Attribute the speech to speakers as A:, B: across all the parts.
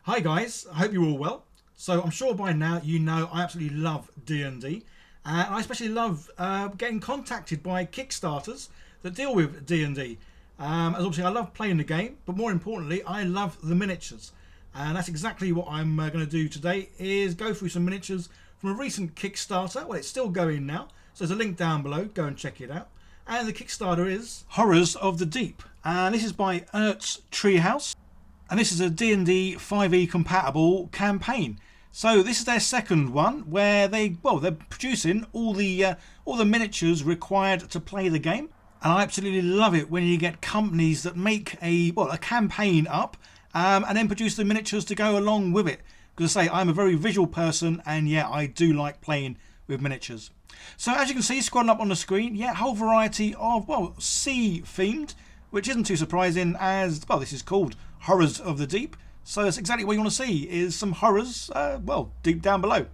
A: Hi guys, I hope you're all well. So I'm sure by now you know I absolutely love D&D, and I especially love getting contacted by Kickstarters that deal with D&D. As obviously I love playing the game, but more importantly I love the miniatures, and that's exactly what I'm going to do today, is go through some miniatures from a recent Kickstarter. Well, it's still going now, so there's a link down below, go and check it out. And the Kickstarter is Horrors of the Deep, and this is by Ertz Treehouse. And this is a D&D 5e compatible campaign. So this is their second one where they're producing all the miniatures required to play the game. And I absolutely love it when you get companies that make a campaign up and then produce the miniatures to go along with it. Because I say I'm a very visual person, and yeah, I do like playing with miniatures. So as you can see, scrolling up on the screen, yeah, a whole variety of sea themed, which isn't too surprising as this is called Horrors of the Deep, so that's exactly what you want to see, is some horrors deep down below.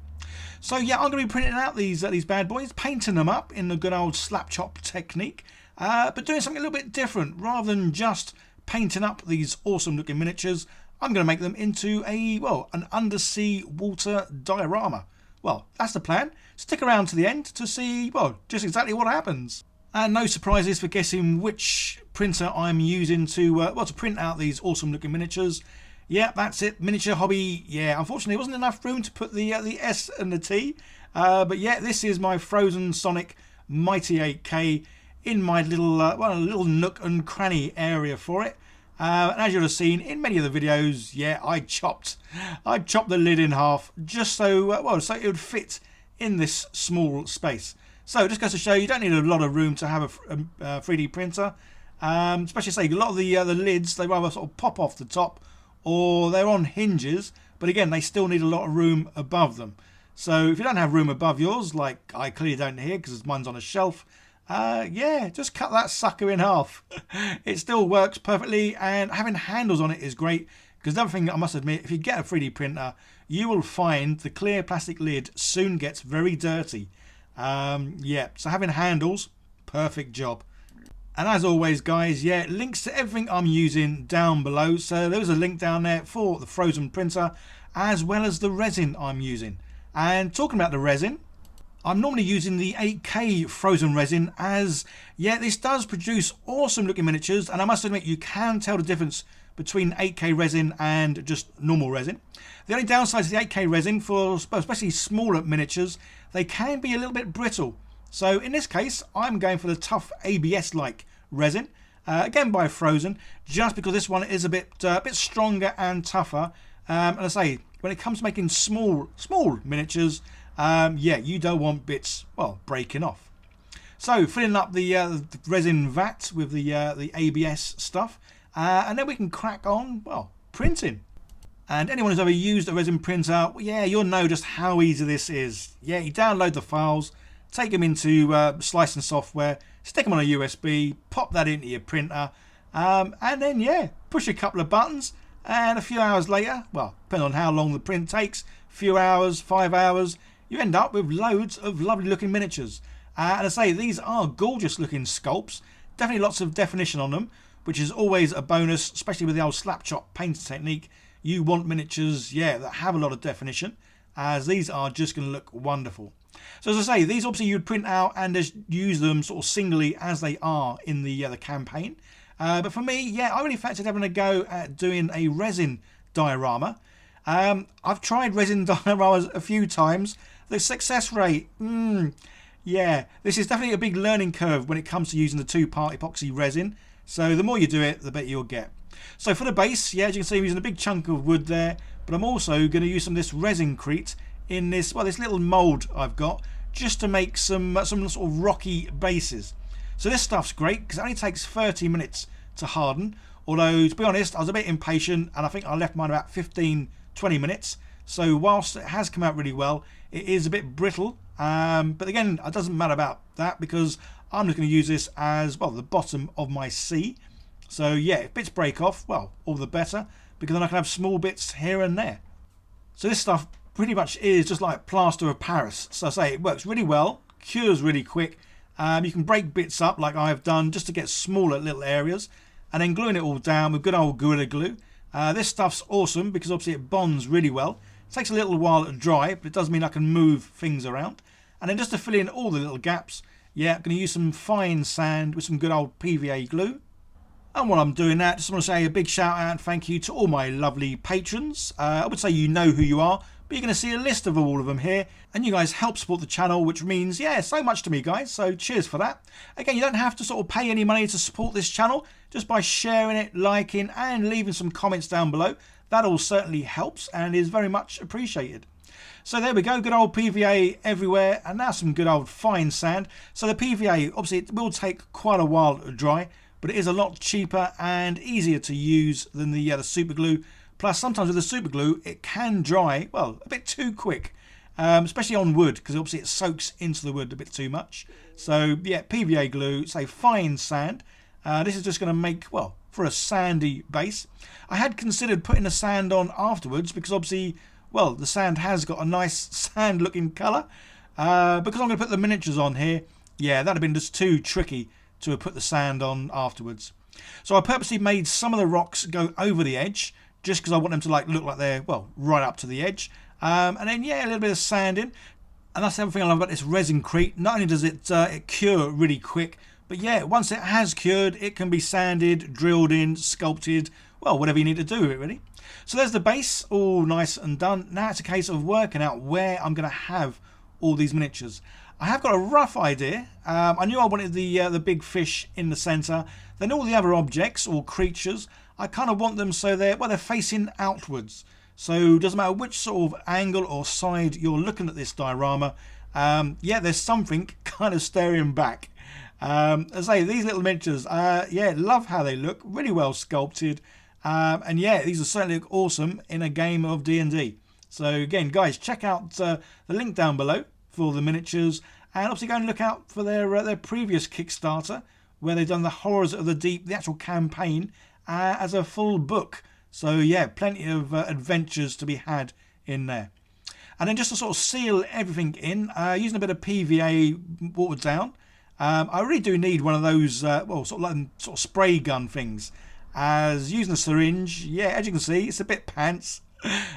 A: So yeah, I'm going to be printing out these bad boys, painting them up in the good old slap chop technique, but doing something a little bit different. Rather than just painting up these awesome looking miniatures, I'm going to make them into an undersea water diorama. Well, that's the plan. Stick around to the end to see just exactly what happens. And no surprises for guessing which printer I'm using to print out these awesome looking miniatures. Yeah, that's it, Miniature Hobby. Yeah, unfortunately there wasn't enough room to put the S and the T. But yeah, this is my Frozen Sonic Mighty 8K in my little nook and cranny area for it. And as you'll have seen in many of the videos, yeah, I chopped the lid in half just so so it would fit in this small space. So it just goes to show you don't need a lot of room to have a 3D printer, especially say a lot of the lids, they rather sort of pop off the top, or they're on hinges, but again they still need a lot of room above them. So if you don't have room above yours, like I clearly don't here because mine's on a shelf, yeah, just cut that sucker in half. It still works perfectly, and having handles on it is great, because the other thing I must admit, if you get a 3D printer, you will find the clear plastic lid soon gets very dirty. Yeah, so having handles, perfect job. And as always guys, yeah, links to everything I'm using down below. So there's a link down there for the Frozen printer as well as the resin I'm using. And talking about the resin, I'm normally using the 8K Frozen resin, as yeah, this does produce awesome looking miniatures, and I must admit you can tell the difference between 8K resin and just normal resin. The only downside to the 8K resin, for especially smaller miniatures, they can be a little bit brittle. So in this case I'm going for the tough ABS like resin, again by Frozen, just because this one is a bit stronger and tougher. And I say, when it comes to making small miniatures, yeah, you don't want bits breaking off. So filling up the resin vat with the ABS stuff, and then we can crack on printing. And anyone who's ever used a resin printer, yeah, you'll know just how easy this is. Yeah, you download the files, take them into slicing software, stick them on a USB, pop that into your printer, and then yeah, push a couple of buttons, and a few hours later, depending on how long the print takes, a few hours, 5 hours, you end up with loads of lovely looking miniatures. And I say, these are gorgeous looking sculpts, definitely lots of definition on them, which is always a bonus, especially with the old slap chop paint technique. You want miniatures, yeah, that have a lot of definition, as these are just going to look wonderful. So as I say, these obviously you'd print out and just use them sort of singly as they are in the campaign. But for me, yeah, I really fancied having a go at doing a resin diorama. I've tried resin dioramas a few times. The success rate, yeah, this is definitely a big learning curve when it comes to using the two-part epoxy resin. So the more you do it, the better you'll get. So for the base, yeah, as you can see, I'm using a big chunk of wood there, but I'm also going to use some of this resincrete in this little mould I've got, just to make some sort of rocky bases. So this stuff's great because it only takes 30 minutes to harden, although to be honest I was a bit impatient and I think I left mine about 15-20 minutes. So whilst it has come out really well, it is a bit brittle, but again it doesn't matter about that because I'm just going to use this as the bottom of my sea. So yeah, if bits break off, all the better, because then I can have small bits here and there. So this stuff pretty much is just like plaster of Paris. So I say it works really well, cures really quick. You can break bits up like I've done just to get smaller little areas, and then gluing it all down with good old Gorilla Glue. This stuff's awesome because obviously it bonds really well. It takes a little while to dry, but it does mean I can move things around. And then just to fill in all the little gaps, yeah, I'm going to use some fine sand with some good old PVA glue. And while I'm doing that, just want to say a big shout out and thank you to all my lovely patrons. I would say you know who you are, but you're going to see a list of all of them here. And you guys help support the channel, which means, yeah, so much to me, guys. So cheers for that. Again, you don't have to sort of pay any money to support this channel. Just by sharing it, liking, and leaving some comments down below. That all certainly helps and is very much appreciated. So there we go, good old PVA everywhere, and now some good old fine sand. So the PVA, obviously it will take quite a while to dry, but it is a lot cheaper and easier to use than the super glue. Plus sometimes with the super glue it can dry, well, a bit too quick, especially on wood, because obviously it soaks into the wood a bit too much. So yeah, PVA glue, say fine sand. This is just going to make, well, for a sandy base. I had considered putting the sand on afterwards because obviously, well, the sand has got a nice sand looking colour. Because I'm going to put the miniatures on here, yeah, that'd have been just too tricky to have put the sand on afterwards. So I purposely made some of the rocks go over the edge just because I want them to look like they're, well, right up to the edge. And then, yeah, a little bit of sand in. And that's everything I love about this resin-crete. Not only does it cure really quick, but yeah, once it has cured, it can be sanded, drilled in, sculpted, well, whatever you need to do with it, really. So there's the base, all nice and done. Now it's a case of working out where I'm going to have all these miniatures. I have got a rough idea. I knew I wanted the big fish in the centre. Then all the other objects or creatures, I kind of want them so they're facing outwards. So it doesn't matter which sort of angle or side you're looking at this diorama. Yeah, there's something kind of staring back. As I say, these little miniatures, yeah, love how they look. Really well sculpted. And yeah, these are certainly look awesome in a game of D&D. So again, guys, check out the link down below for the miniatures, and obviously go and look out for their previous Kickstarter where they've done the Horrors of the Deep, the actual campaign, as a full book. So yeah, plenty of adventures to be had in there. And then just to sort of seal everything in, using a bit of PVA watered down. I really do need one of those, well, sort of spray gun things. As using a syringe, yeah, as you can see, it's a bit pants.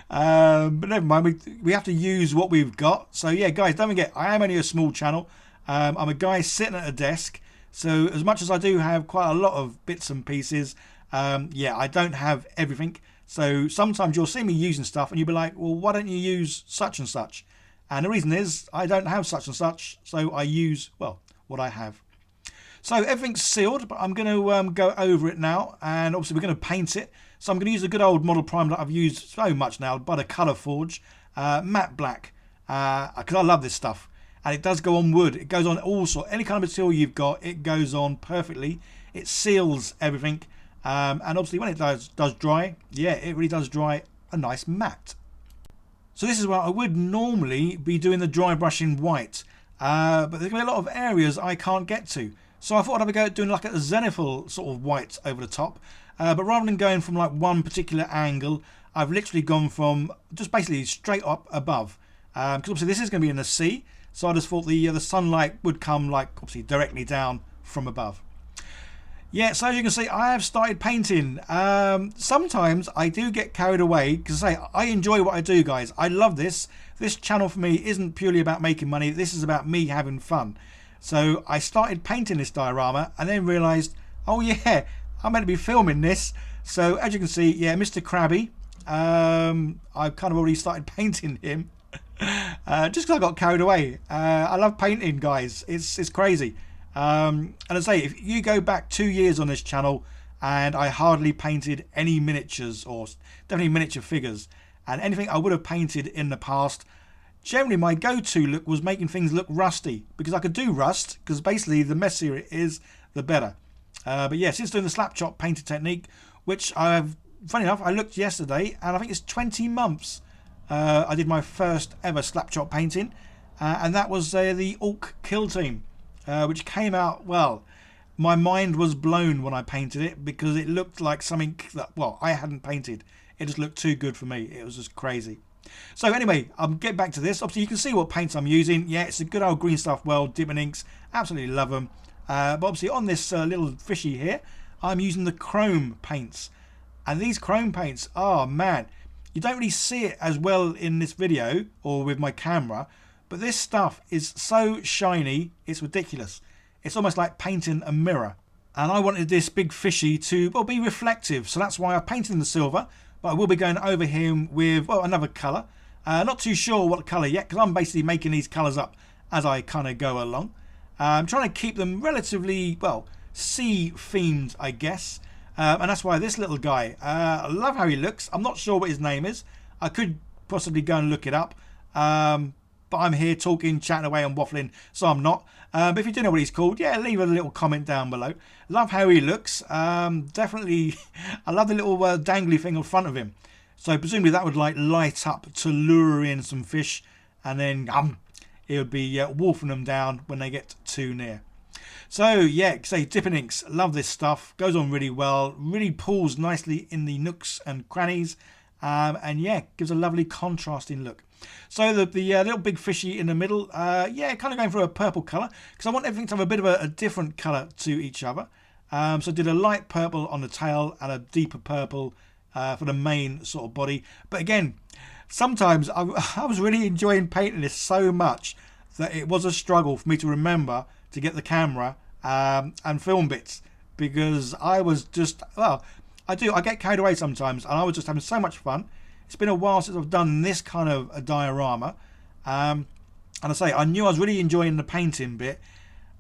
A: But never mind, we have to use what we've got. So yeah, guys, don't forget, I am only a small channel. I'm a guy sitting at a desk. So as much as I do have quite a lot of bits and pieces, yeah, I don't have everything. So sometimes you'll see me using stuff and you'll be like, well, why don't you use such and such? And the reason is I don't have such and such, so I use, well, what I have. So everything's sealed, but I'm going to go over it now, and obviously we're going to paint it. So I'm going to use a good old model primer that I've used so much now by the Colour Forge, matte black, because I love this stuff. And it does go on wood. It goes on all sorts, any kind of material you've got, it goes on perfectly. It seals everything, and obviously when it does dry, yeah, it really does dry a nice matte. So this is where I would normally be doing the dry brush in white, but there's going to be a lot of areas I can't get to. So I thought I'd go doing like a zenithal sort of white over the top, but rather than going from like one particular angle, I've literally gone from just basically straight up above, because obviously this is going to be in the sea. So I just thought the sunlight would come like obviously directly down from above. Yeah, so as you can see, I have started painting. Sometimes I do get carried away because I enjoy what I do, guys. I love this. This channel for me isn't purely about making money. This is about me having fun. So I started painting this diorama and then realised, oh yeah, I'm meant to be filming this. So as you can see, yeah, Mr. Krabby, I've kind of already started painting him. Just because I got carried away. I love painting, guys. It's crazy. And I say, if you go back 2 years on this channel, and I hardly painted any miniatures, or definitely miniature figures, and anything I would have painted in the past, generally my go-to look was making things look rusty, because I could do rust, because basically the messier it is, the better. But yeah, since doing the slap chop painting technique, which funny enough, I looked yesterday, and I think it's 20 months I did my first ever slap chop painting, and that was the Orc Kill Team, which came out, well, my mind was blown when I painted it, because it looked like something that, well, I hadn't painted. It just looked too good for me. It was just crazy. So anyway, I'll get back to this. Obviously you can see what paints I'm using. Yeah, it's a good old Green Stuff World dipping inks. Absolutely love them. But obviously on this little fishy here, I'm using the chrome paints. And these chrome paints, oh man, you don't really see it as well in this video or with my camera, but this stuff is so shiny, it's ridiculous. It's almost like painting a mirror. And I wanted this big fishy to, well, be reflective, so that's why I painted in the silver, but I will be going over him with, well, another colour. Not too sure what colour yet, because I'm basically making these colours up as I kind of go along. I'm trying to keep them relatively, well, sea themed, I guess. And that's why this little guy, I love how he looks. I'm not sure what his name is. I could possibly go and look it up. But I'm here talking, chatting away and waffling, so I'm not. But if you do know what he's called, yeah, leave a little comment down below. Love how he looks. Definitely, I love the little dangly thing in front of him. So presumably that would like light up to lure in some fish, and then it would be wolfing them down when they get too near. So yeah, say dipping inks, love this stuff, goes on really well, really pulls nicely in the nooks and crannies, and yeah, gives a lovely contrasting look. So the little big fishy in the middle, yeah, kind of going for a purple colour, because I want everything to have a bit of a different colour to each other. So I did a light purple on the tail and a deeper purple for the main sort of body. But again, sometimes I was really enjoying painting this so much that it was a struggle for me to remember to get the camera and film bits, because I was just, well, I get carried away sometimes, and I was just having so much fun. It's been a while since I've done this kind of a diorama, and I say I knew I was really enjoying the painting bit.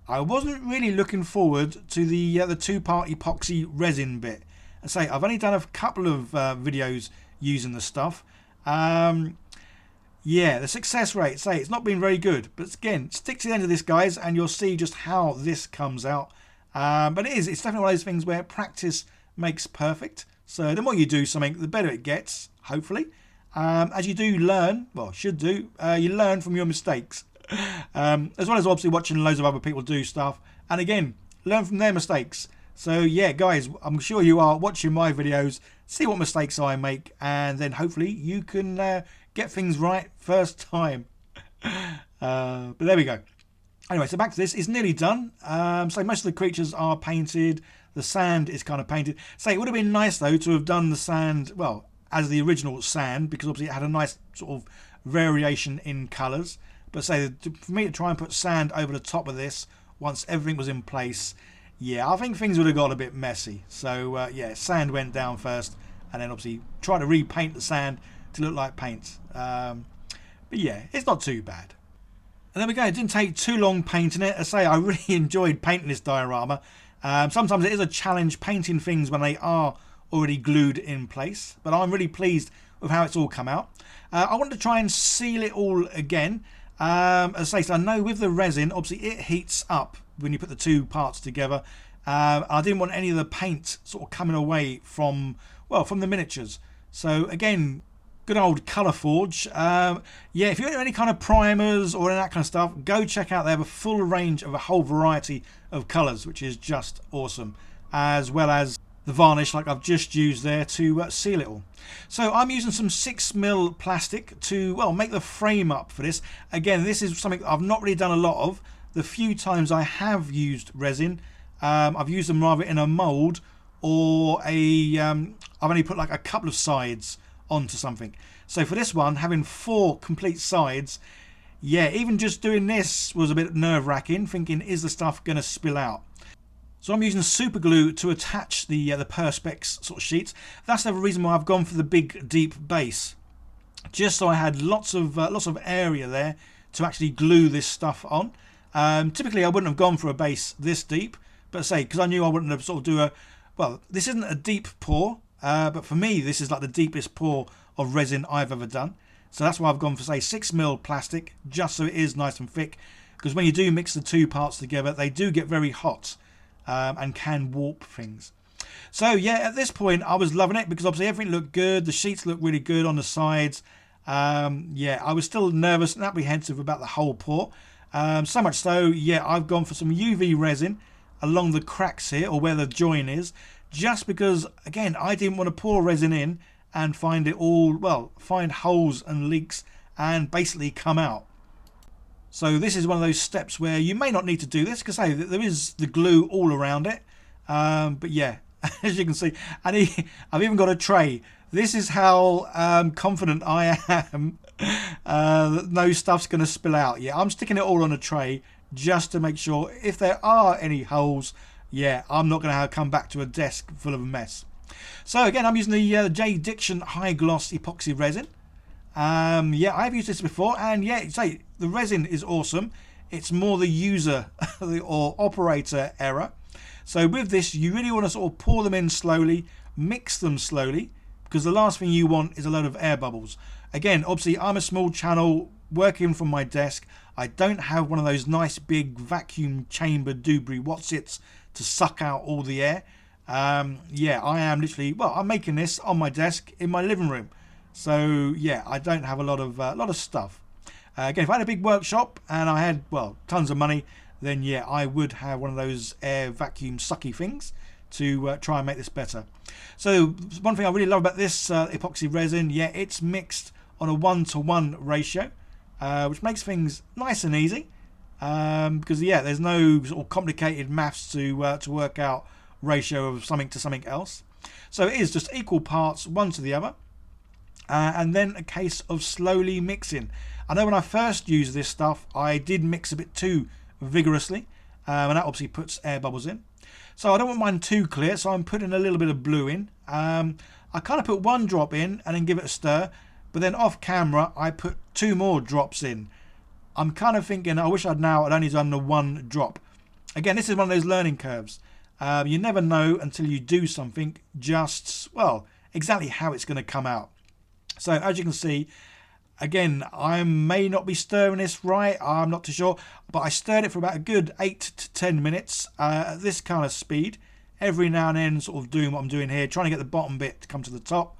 A: I wasn't really looking forward to the two-part epoxy resin bit. And say I've only done a couple of videos using the stuff. Yeah, the success rate, say it's not been very good, but again, stick to the end of this, guys, and you'll see just how this comes out. But it's definitely one of those things where practice makes perfect. So the more you do something, the better it gets, hopefully. As you do learn, well, should do, you learn from your mistakes. As well as obviously watching loads of other people do stuff. And again, learn from their mistakes. So yeah, guys, I'm sure you are watching my videos, see what mistakes I make, and then hopefully you can get things right first time. But there we go. Anyway, so back to this. It's nearly done. So most of the creatures are painted. The sand is kind of painted. So it would have been nice, though, to have done the sand, well, as the original sand, because obviously it had a nice sort of variation in colours. But say, for me to try and put sand over the top of this, once everything was in place, yeah, I think things would have got a bit messy. So, yeah, sand went down first, and then obviously try to repaint the sand to look like paint. But yeah, it's not too bad. And there we go. It didn't take too long painting it. As I say, I really enjoyed painting this diorama. Sometimes it is a challenge painting things when they are already glued in place, but I'm really pleased with how it's all come out. I wanted to try and seal it all again. As I say, so I know with the resin, obviously it heats up when you put the two parts together. I didn't want any of the paint sort of coming away from, well, from the miniatures. So again, good old Colour Forge. Yeah, if you want any kind of primers or any of that kind of stuff, go check out. They have a full range of a whole variety of colours, which is just awesome. As well as the varnish like I've just used there to seal it all. So I'm using some 6mm plastic to, well, make the frame up for this. Again, this is something I've not really done a lot of. The few times I have used resin, I've used them rather in a mould or I've only put like a couple of sides onto something. So for this one, having 4 complete sides, yeah, even just doing this was a bit nerve-wracking, thinking, is the stuff going to spill out? So I'm using super glue to attach the perspex sort of sheets. That's the reason why I've gone for the big deep base, just so I had lots of area there to actually glue this stuff on. Typically I wouldn't have gone for a base this deep, but say, because I knew I wouldn't have sort of do a, well, this isn't a deep pour, but for me this is like the deepest pour of resin I've ever done. So that's why I've gone for, say, 6mm plastic, just so it is nice and thick, because when you do mix the two parts together, they do get very hot and can warp things. So yeah, at this point I was loving it, because obviously everything looked good, the sheets looked really good on the sides. Yeah, I was still nervous and apprehensive about the whole pour. So much so, yeah, I've gone for some UV resin along the cracks here, or where the join is, just because, again, I didn't want to pour resin in and find it all, well, find holes and leaks and basically come out. So this is one of those steps where you may not need to do this, because hey, there is the glue all around it. But yeah, as you can see. And I've even got a tray. This is how confident I am that no stuff's going to spill out. Yeah, I'm sticking it all on a tray just to make sure if there are any holes, yeah, I'm not going to have to come back to a desk full of a mess. So again, I'm using the J. Diction High Gloss Epoxy Resin. Yeah, I've used this before, and yeah, say the resin is awesome. It's more the user or operator error. So with this, you really want to sort of pour them in slowly, mix them slowly, because the last thing you want is a load of air bubbles. Again, obviously, I'm a small channel working from my desk. I don't have one of those nice big vacuum chamber doobry whatsits to suck out all the air. Yeah, I am literally, well, I'm making this on my desk in my living room. So yeah, I don't have a lot of stuff. Again, if I had a big workshop and I had, well, tons of money, then yeah, I would have one of those air vacuum sucky things to try and make this better. So one thing I really love about this epoxy resin, yeah, it's mixed on a 1-to-1 ratio, which makes things nice and easy, because yeah, there's no sort of complicated maths to work out ratio of something to something else. So it is just equal parts, one to the other. And then a case of slowly mixing. I know when I first used this stuff, I did mix a bit too vigorously, and that obviously puts air bubbles in. So I don't want mine too clear, so I'm putting a little bit of blue in. I kind of put 1 drop in and then give it a stir, but then off camera I put 2 more drops in. I'm kind of thinking I wish I'd only done the 1 drop. Again, this is one of those learning curves. You never know until you do something just, well, exactly how it's going to come out. So as you can see, again, I may not be stirring this right, I'm not too sure, but I stirred it for about a good 8 to 10 minutes at this kind of speed, every now and then sort of doing what I'm doing here, trying to get the bottom bit to come to the top.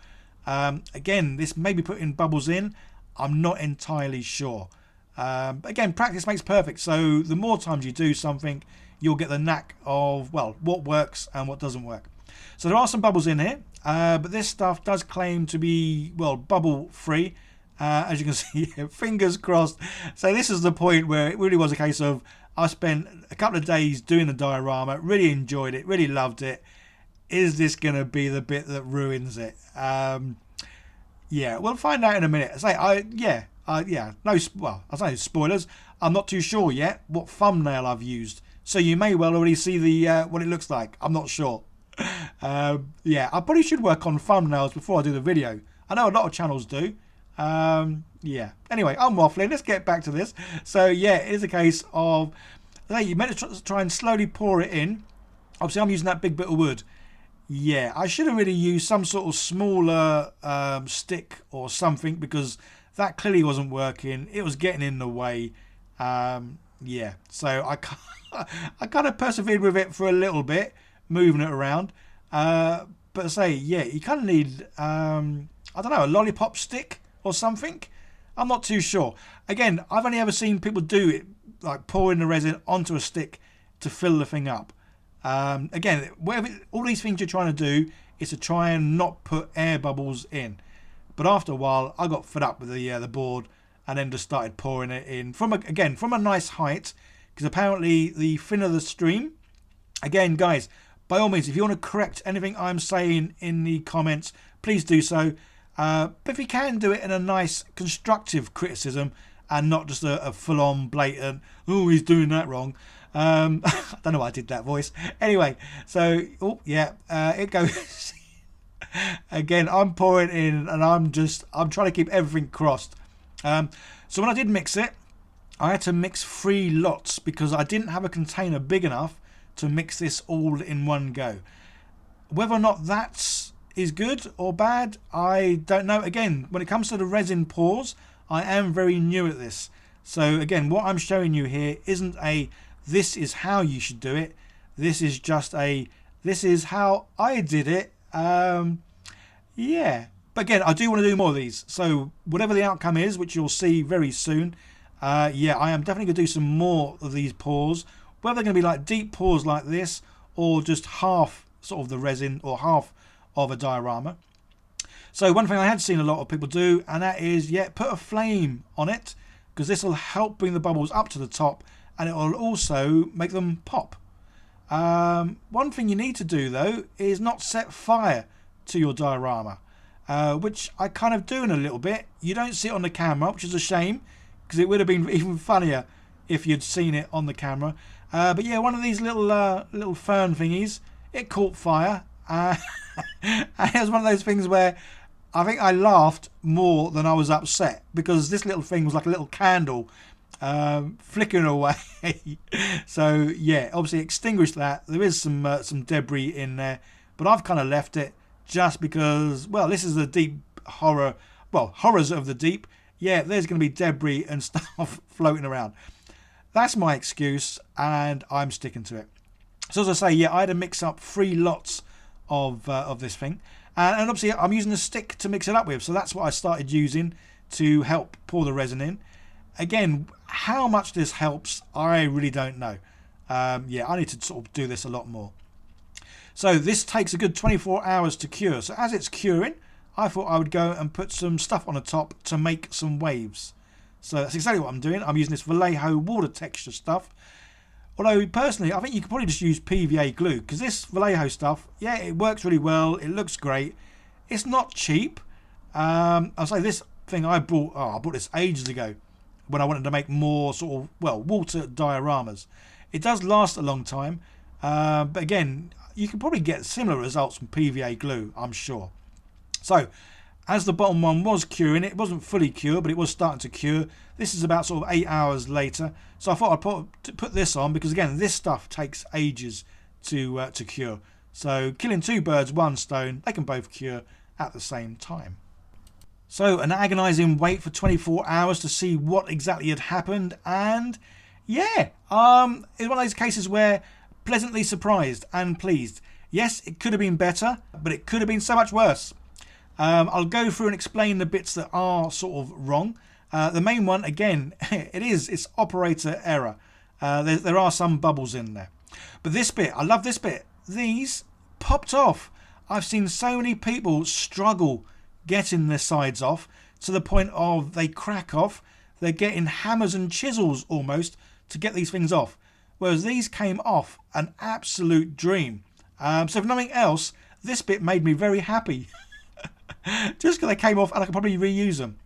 A: Again, this may be putting bubbles in, I'm not entirely sure. Again, practice makes perfect, so the more times you do something, you'll get the knack of, well, what works and what doesn't work. So there are some bubbles in here, but this stuff does claim to be, well, bubble free. As you can see, fingers crossed. So this is the point where it really was a case of I spent a couple of days doing the diorama, really enjoyed it, really loved it. Is this going to be the bit that ruins it? Yeah, we'll find out in a minute. I say spoilers. I'm not too sure yet what thumbnail I've used, so you may well already see the what it looks like. I'm not sure. Yeah, I probably should work on thumbnails before I do the video. I know a lot of channels do. Yeah. Anyway, I'm waffling. Let's get back to this. So yeah, it is a case of you meant to try and slowly pour it in. Obviously, I'm using that big bit of wood. Yeah, I should have really used some sort of smaller stick or something, because that clearly wasn't working. It was getting in the way. Yeah, so I kind of persevered with it for a little bit, moving it around. But I say, yeah, you kind of need, I don't know, a lollipop stick or something. I'm not too sure. Again, I've only ever seen people do it, like pouring the resin onto a stick to fill the thing up. Again, all these things you're trying to do is to try and not put air bubbles in. But after a while, I got fed up with the board and then just started pouring it in from a nice height, because apparently the thinner the stream. Again, guys, by all means, if you want to correct anything I'm saying in the comments, please do so. But if you can, do it in a nice constructive criticism and not just a full-on blatant, oh, he's doing that wrong. I don't know why I did that voice. Anyway, so, oh, yeah, it goes. Again, I'm pouring in and I'm trying to keep everything crossed. So when I did mix it, I had to mix 3 lots because I didn't have a container big enough to mix this all in one go. Whether or not that is good or bad, I don't know. Again, when it comes to the resin pours, I am very new at this. So again, what I'm showing you here isn't a this is how you should do it. This is just a this is how I did it. Yeah. But again, I do want to do more of these. So whatever the outcome is, which you'll see very soon, yeah, I am definitely going to do some more of these pours. Whether they're going to be like deep pours like this or just half sort of the resin or half of a diorama. So one thing I had seen a lot of people do, and that is, yeah, put a flame on it, because this will help bring the bubbles up to the top and it will also make them pop. One thing you need to do though is not set fire to your diorama, which I kind of do in a little bit. You don't see it on the camera, which is a shame, because it would have been even funnier if you'd seen it on the camera. But yeah, one of these little fern thingies, it caught fire. And it was one of those things where I think I laughed more than I was upset, because this little thing was like a little candle flickering away. So yeah, obviously extinguished that. There is some debris in there, but I've kind of left it just because, well, this is the deep horror, well, horrors of the deep. Yeah, there's going to be debris and stuff floating around. That's my excuse, and I'm sticking to it. So as I say, yeah, I had to mix up 3 lots of this thing, and obviously I'm using a stick to mix it up with, so that's what I started using to help pour the resin in. Again, how much this helps, I really don't know. Yeah, I need to sort of do this a lot more. So this takes a good 24 hours to cure. So as it's curing, I thought I would go and put some stuff on the top to make some waves. So that's exactly what I'm doing. I'm using this Vallejo water texture stuff. Although personally, I think you could probably just use PVA glue, because this Vallejo stuff, yeah, it works really well. It looks great. It's not cheap. I'll say this thing I bought this ages ago when I wanted to make more sort of, well, water dioramas. It does last a long time, but again, you can probably get similar results from PVA glue, I'm sure. So as the bottom one was curing, it wasn't fully cured, but it was starting to cure. This is about sort of 8 hours later, so I thought I'd put this on, because again, this stuff takes ages to cure. So killing 2 birds, 1 stone, they can both cure at the same time. So an agonising wait for 24 hours to see what exactly had happened, and yeah, it's one of those cases where pleasantly surprised and pleased. Yes, it could have been better, but it could have been so much worse. I'll go through and explain the bits that are sort of wrong. The main one, again, it's operator error. There are some bubbles in there. But this bit, I love this bit. These popped off. I've seen so many people struggle getting their sides off, to the point of they crack off. They're getting hammers and chisels almost to get these things off. Whereas these came off an absolute dream. So if nothing else, this bit made me very happy. Just because they came off and I could probably reuse them.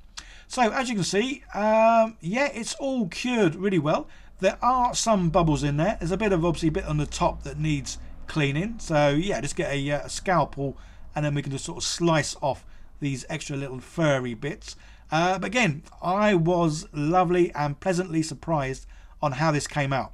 A: So as you can see, yeah, it's all cured really well. There are some bubbles in there. There's obviously a bit on the top that needs cleaning. So yeah, just get a scalpel, and then we can just sort of slice off these extra little furry bits. But again, I was lovely and pleasantly surprised on how this came out.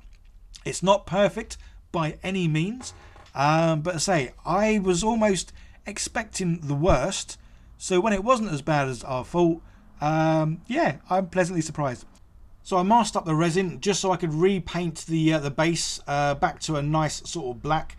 A: It's not perfect by any means, but I say, I was almost expecting the worst. So when it wasn't as bad as I thought, yeah, I'm pleasantly surprised. So I masked up the resin just so I could repaint the base back to a nice sort of black.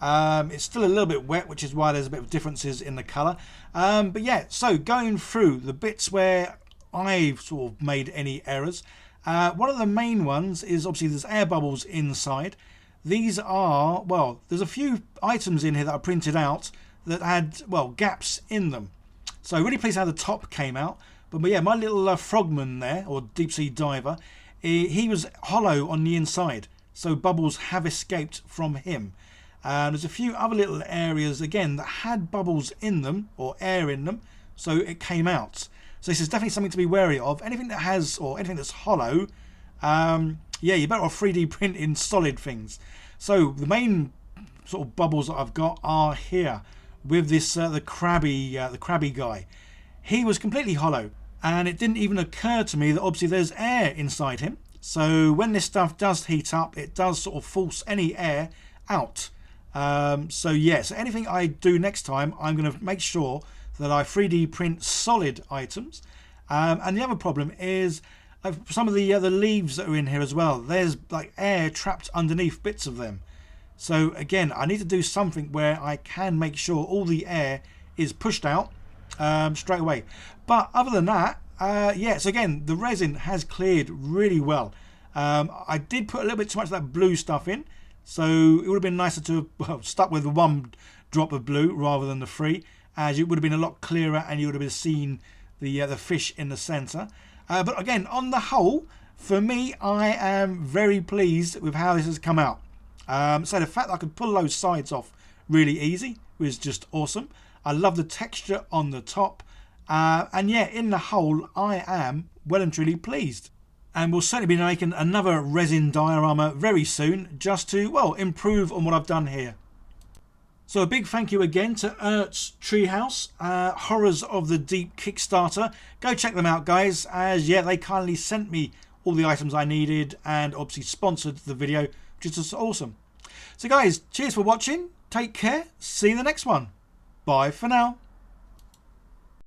A: It's still a little bit wet, which is why there's a bit of differences in the colour. But yeah, so going through the bits where I've sort of made any errors. One of the main ones is obviously there's air bubbles inside. These are, well, there's a few items in here that I printed out that had, well, gaps in them. So really pleased how the top came out. But yeah, my little frogman there, or deep sea diver, he was hollow on the inside. So bubbles have escaped from him. There's a few other little areas, again, that had bubbles in them, or air in them. So it came out. So this is definitely something to be wary of. Anything that has, or anything that's hollow, yeah, you're better off 3D printing solid things. So the main sort of bubbles that I've got are here with this the crabby guy. He was completely hollow, and it didn't even occur to me that obviously there's air inside him. So when this stuff does heat up, it does sort of force any air out. So yeah, so anything I do next time, I'm going to make sure that I 3D print solid items. And the other problem is some of the leaves that are in here as well. There's like air trapped underneath bits of them. So again, I need to do something where I can make sure all the air is pushed out straight away. But other than that, yeah, so again, the resin has cleared really well. I did put a little bit too much of that blue stuff in, so it would have been nicer to have stuck with the 1 drop of blue rather than the 3, as it would have been a lot clearer and you would have seen the fish in the centre. But again, on the whole, for me, I am very pleased with how this has come out. So the fact that I could pull those sides off really easy was just awesome. I love the texture on the top. And yeah, in the whole, I am well and truly pleased. And we'll certainly be making another resin diorama very soon, just to, well, improve on what I've done here. So a big thank you again to Ertz Treehouse, Horrors of the Deep Kickstarter. Go check them out, guys, as yeah, they kindly sent me all the items I needed and obviously sponsored the video, which is just awesome. So guys, cheers for watching. Take care. See you in the next one. Bye for now.